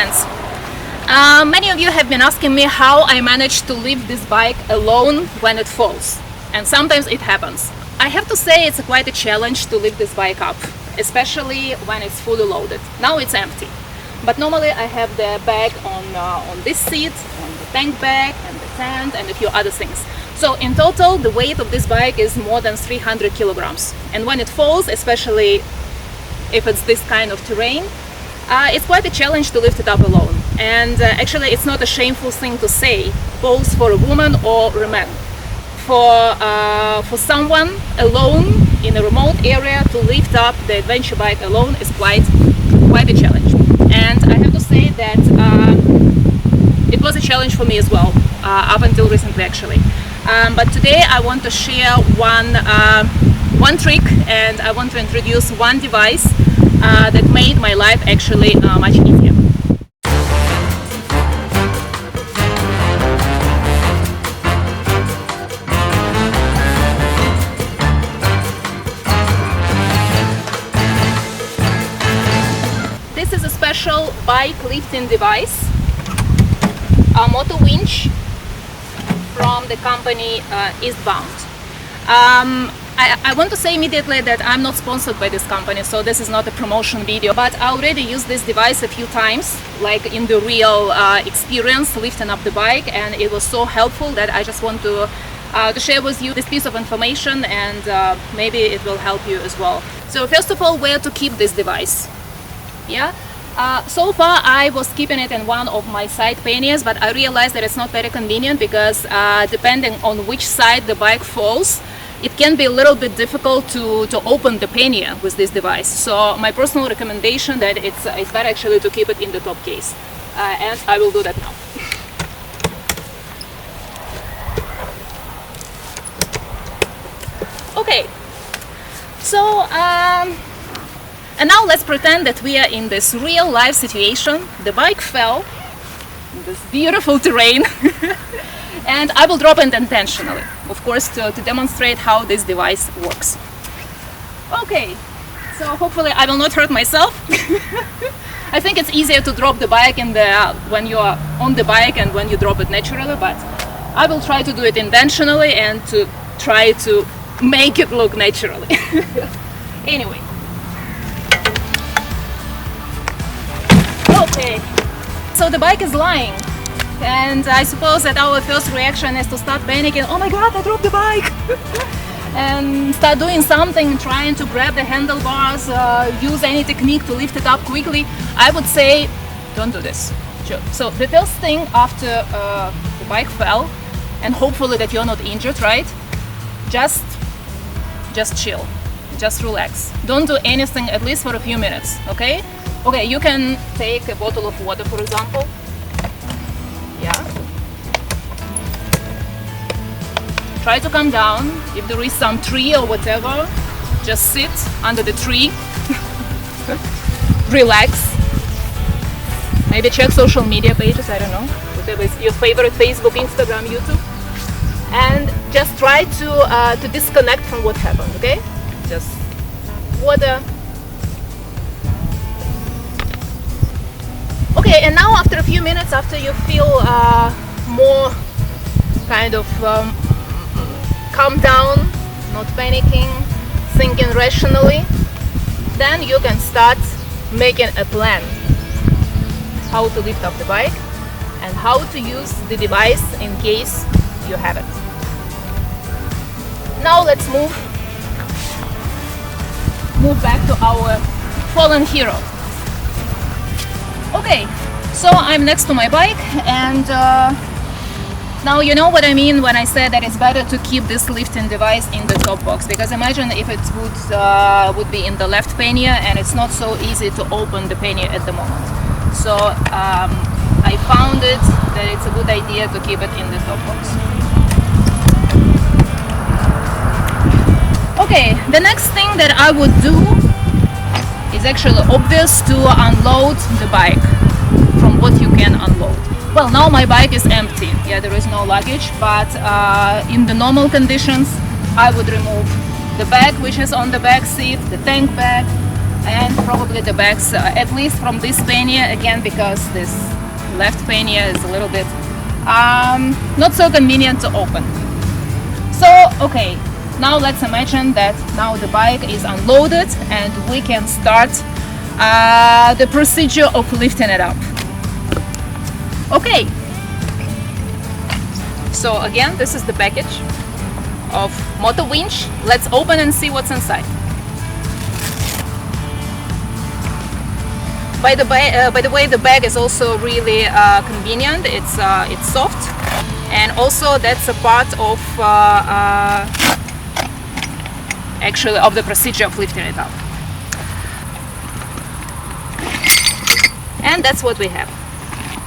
friends. Many of you have been asking me how I managed to lift this bike alone when it falls, and sometimes it happens. I have to say it's quite a challenge to lift this bike up, especially when it's fully loaded. Now it's empty, but normally I have the bag on this seat, on the tank bag and the tent and a few other things. So in total the weight of this bike is more than 300 kilograms, and when it falls, especially if it's this kind of terrain, it's quite a challenge to lift it up alone. And actually it's not a shameful thing to say, both for a woman or a man. For someone alone in a remote area to lift up the adventure bike alone is quite a challenge. And I have to say that it was a challenge for me as well, up until recently actually. But today I want to share one trick, and I want to introduce one device that made my life actually much easier. This is a special bike lifting device, a motor winch from the company Eastbound. I want to say immediately that I'm not sponsored by this company, so this is not a promotion video, but I already used this device a few times, like in the real experience lifting up the bike, and it was so helpful that I just want to share with you this piece of information, and maybe it will help you as well. So first of all, where to keep this device? Yeah. So far I was keeping it in one of my side panniers, but I realized that it's not very convenient because depending on which side the bike falls, it can be a little bit difficult to open the pannier with this device. So my personal recommendation that it's better actually to keep it in the top case, and I will do that now. Okay, so and now let's pretend that we are in this real life situation. The bike fell in this beautiful terrain and I will drop it intentionally, of course, to demonstrate how this device works. Okay, so hopefully I will not hurt myself. I think it's easier to drop the bike when you are on the bike and when you drop it naturally, but I will try to do it intentionally and to try to make it look naturally. Anyway. Okay, so the bike is lying, and I suppose that our first reaction is to start panicking. Oh my god, I dropped the bike! And start doing something, trying to grab the handlebars, use any technique to lift it up quickly. I would say, don't do this. So the first thing after the bike fell, and hopefully that you're not injured, right? Just chill, just relax. Don't do anything, at least for a few minutes, okay? Okay, you can take a bottle of water, for example. Yeah. Try to calm down. If there is some tree or whatever, just sit under the tree. Relax. Maybe check social media pages, I don't know. Whatever is your favorite, Facebook, Instagram, YouTube. And just try to disconnect from what happened, okay? Just water. Okay, and now after a few minutes, after you feel more kind of calm down, not panicking, thinking rationally, then you can start making a plan how to lift up the bike and how to use the device in case you have it. Now let's move back to our fallen hero. Okay, so I'm next to my bike, and now you know what I mean when I said that it's better to keep this lifting device in the top box, because imagine if it would be in the left pannier, and it's not so easy to open the pannier at the moment. So I found it that it's a good idea to keep it in the top box. Okay, the next thing that I would do is actually obvious, to unload the bike from what you can unload. Well, now my bike is empty, yeah, there is no luggage, but in the normal conditions I would remove the bag which is on the back seat, the tank bag, and probably the bags, at least from this pannier, again because this left pannier is a little bit not so convenient to open. So okay, now let's imagine that now the bike is unloaded and we can start the procedure of lifting it up. Okay, so again, this is the package of motor winch. Let's open and see what's inside. By the way, the bag is also really convenient. It's soft, and also that's a part of actually of the procedure of lifting it up. And that's what we have.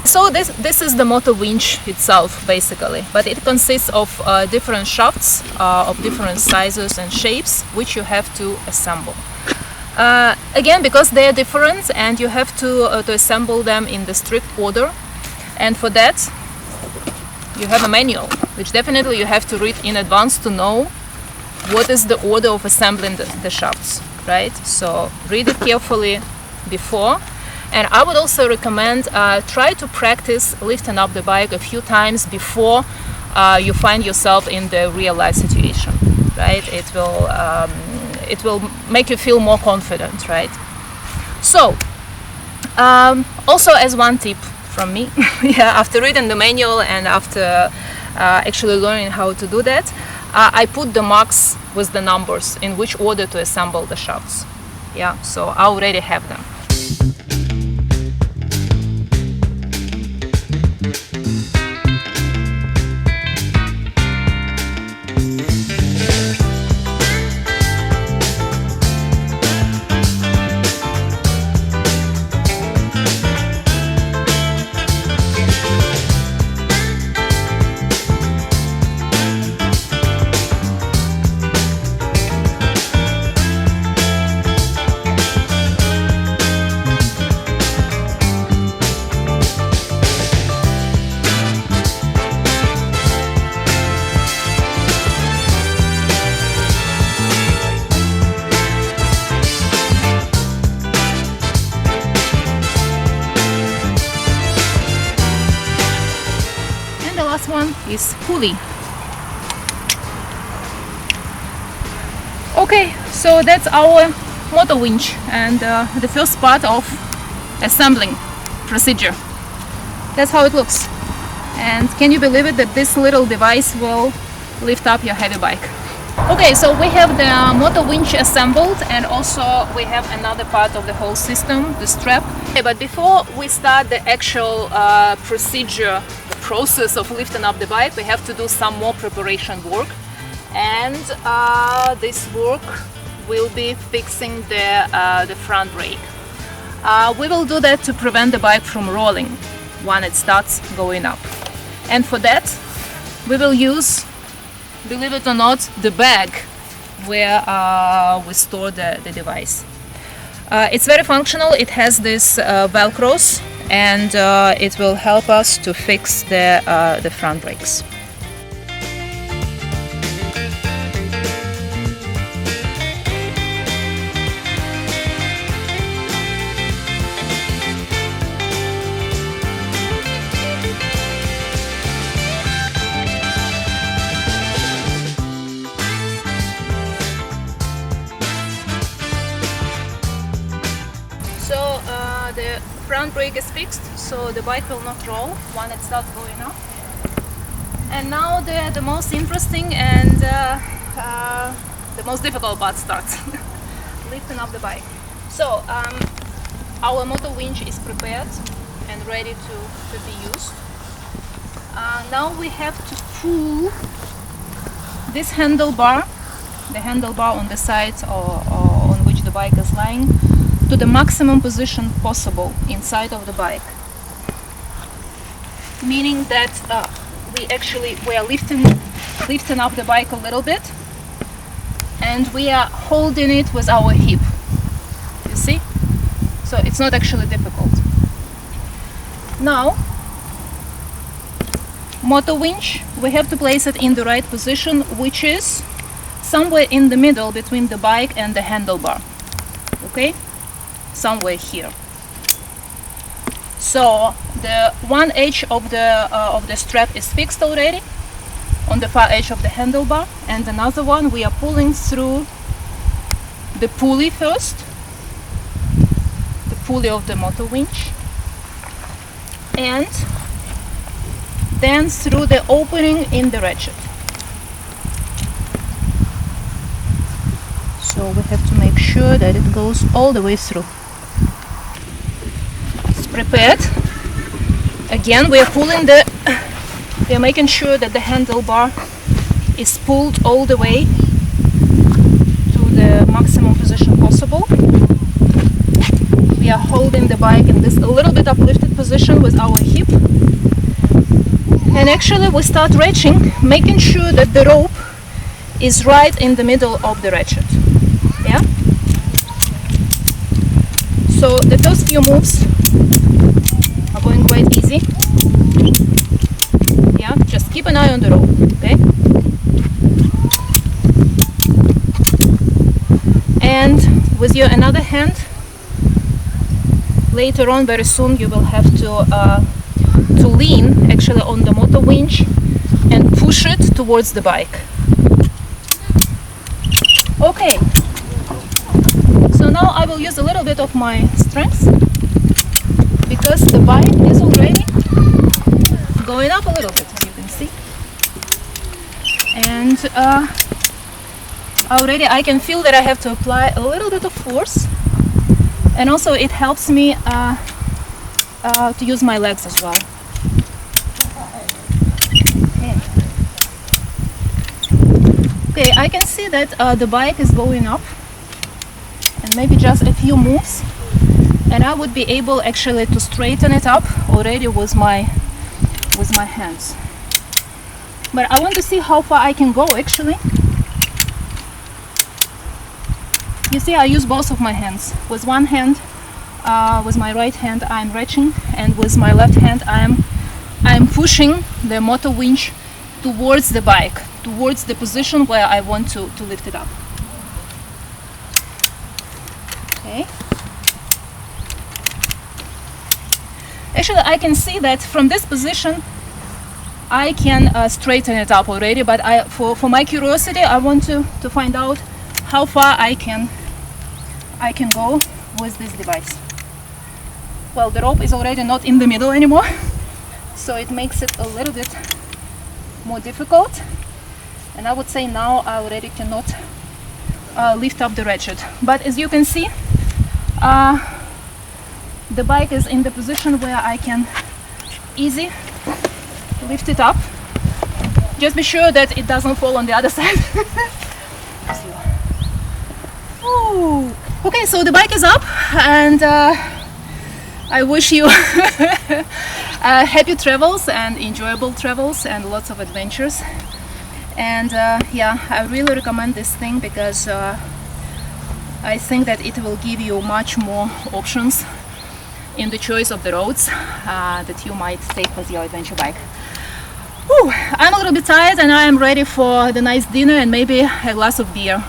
So this is the motor winch itself, basically, but it consists of different shafts of different sizes and shapes, which you have to assemble. Again, because they are different, and you have to assemble them in the strict order, and for that you have a manual, which definitely you have to read in advance to know what is the order of assembling the shafts, right? So read it carefully before. And I would also recommend try to practice lifting up the bike a few times before you find yourself in the real life situation, right? It will make you feel more confident, right? So also as one tip from me, yeah, after reading the manual and after actually learning how to do that, I put the marks with the numbers in which order to assemble the shafts. Yeah, so I already have them. One is pulley. Okay, so that's our motor winch and the first part of assembling procedure. That's how it looks. And can you believe it that this little device will lift up your heavy bike? Okay, so we have the motor winch assembled, and also we have another part of the whole system, the strap. Okay, but before we start the actual process of lifting up the bike, we have to do some more preparation work, and this work will be fixing the front brake. We will do that to prevent the bike from rolling when it starts going up, and for that we will use, believe it or not, the bag where we store the device. It's very functional. It has this velcros, and it will help us to fix the front brakes. So the front brake is fixed, so the bike will not roll when it starts going up. And now the most interesting and the most difficult part starts. Lifting up the bike. So our motor winch is prepared and ready to be used. Now we have to pull this handlebar, the handlebar on the side or on which the bike is lying, to the maximum position possible inside of the bike. Meaning that we are lifting up the bike a little bit, and we are holding it with our hip. You see? So it's not actually difficult. Now, motor winch, we have to place it in the right position, which is somewhere in the middle between the bike and the handlebar. Okay? somewhere here. So the one edge of the strap is fixed already on the far edge of the handlebar, and another one we are pulling through the pulley first, the pulley of the motor winch, and then through the opening in the ratchet. So we have to make sure that it goes all the way through. It's prepared. Again, we are making sure that the handlebar is pulled all the way to the maximum position possible. We are holding the bike in this a little bit uplifted position with our hip. And actually we start ratcheting, making sure that the rope is right in the middle of the ratchet. Yeah? So the first few moves are going quite easy. Yeah, just keep an eye on the rope, okay? And with your another hand, later on, very soon, you will have to lean actually on the motor winch and push it towards the bike. Okay, so now I will use a little bit of my strength because the bike is already going up a little bit, as you can see, and already I can feel that I have to apply a little bit of force, and also it helps me to use my legs as well. Okay, I can see that the bike is going up, and maybe just a few moves and I would be able actually to straighten it up already with my hands. But I want to see how far I can go actually. You see, I use both of my hands. With one hand, with my right hand I'm ratcheting, and with my left hand I'm pushing the motor winch towards the bike, towards the position where I want to lift it up. Okay. Actually, I can see that from this position I can straighten it up already, but for my curiosity I want to find out how far I can go with this device. Well, the rope is already not in the middle anymore, so it makes it a little bit more difficult, and I would say now I already cannot lift up the ratchet. But as you can see, the bike is in the position where I can easily lift it up. Just be sure that it doesn't fall on the other side. Ooh. Okay, so the bike is up, and I wish you happy travels and enjoyable travels and lots of adventures. And yeah, I really recommend this thing because I think that it will give you much more options in the choice of the roads that you might take with your adventure bike. Whew, I'm a little bit tired and I am ready for the nice dinner and maybe a glass of beer.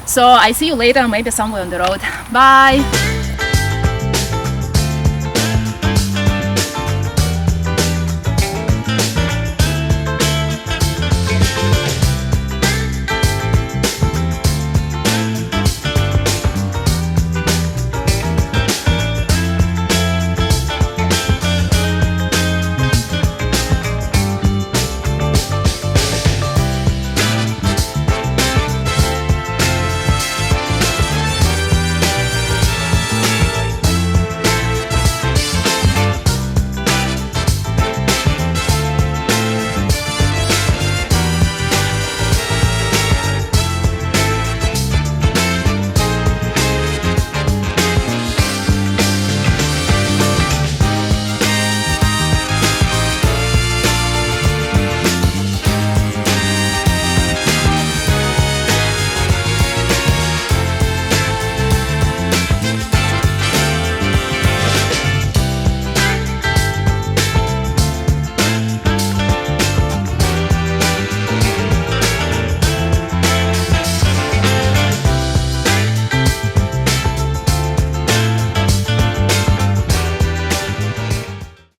So I see you later, maybe somewhere on the road. Bye!